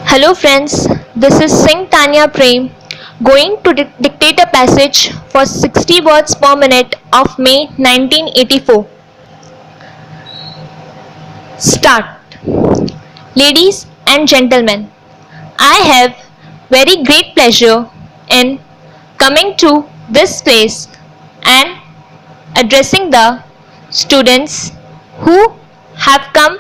Hello friends, this is Singh Taniya going to dictate a passage for 60 words per minute of May 1984. Start. Ladies and gentlemen, I have very great pleasure in coming to this place and addressing the students who have come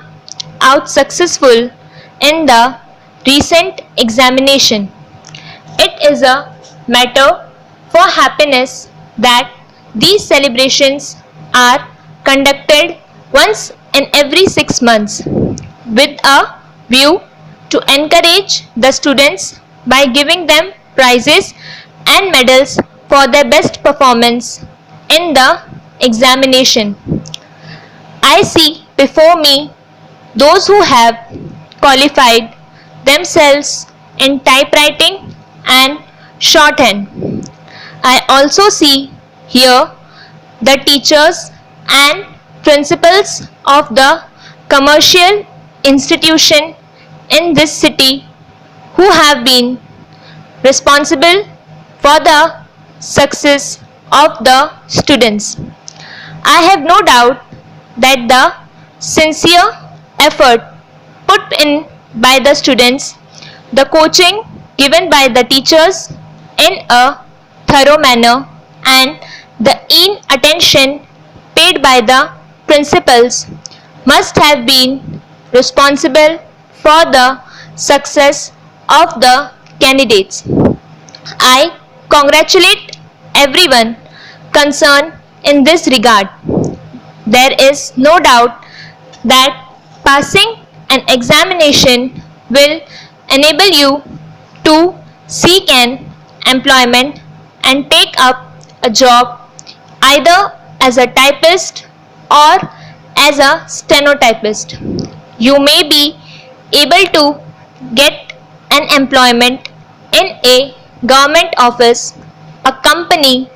out successful in the recent examination. It is a matter for happiness that these celebrations are conducted once in every 6 months with a view to encourage the students by giving them prizes and medals for their best performance in the examination. I see before me those who have qualified themselves in typewriting and shorthand. I also see here the teachers and principals of the commercial institution in this city who have been responsible for the success of the students. I have no doubt that the sincere effort put in by the students, the coaching given by the teachers in a thorough manner, and the keen attention paid by the principals must have been responsible for the success of the candidates. I congratulate everyone concerned in this regard. There is no doubt that passing an examination will enable you to seek an employment and take up a job either as a typist or as a stenotypist. You may be able to get an employment in a government office, a company,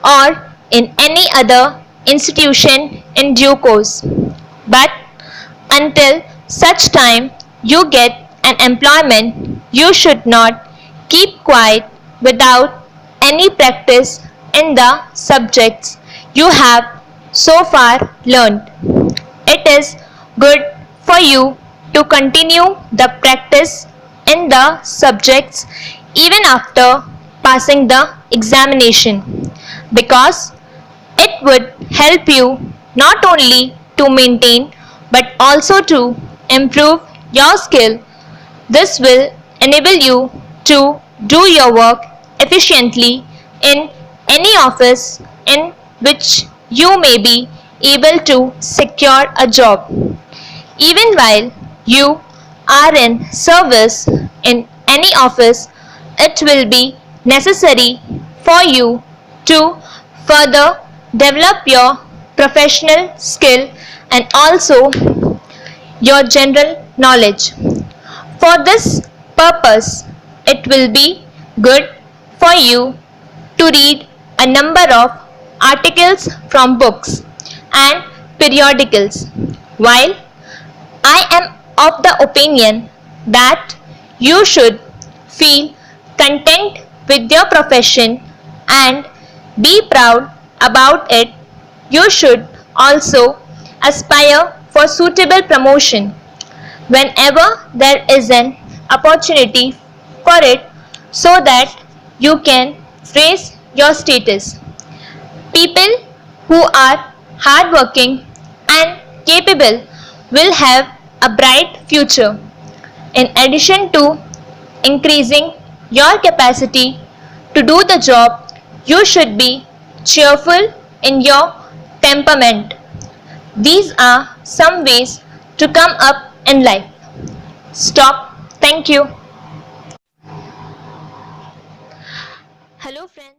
or in any other institution in due course. But until such time you get an employment, you should not keep quiet without any practice in the subjects you have so far learned. It is good for you to continue the practice in the subjects even after passing the examination, because it would help you not only to maintain but also to improve your skill. This will enable you to do your work efficiently in any office in which you may be able to secure a job. Even while you are in service in any office, it will be necessary for you to further develop your professional skill and also your general knowledge. For this purpose, it will be good for you to read a number of articles from books and periodicals. While I am of the opinion that you should feel content with your profession and be proud about it, you should also aspire for suitable promotion whenever there is an opportunity for it, so that you can raise your status. People who are hardworking and capable will have a bright future. In addition to increasing your capacity to do the job, you should be cheerful in your temperament. These are some ways to come up in life. Stop. Thank you. Hello friends.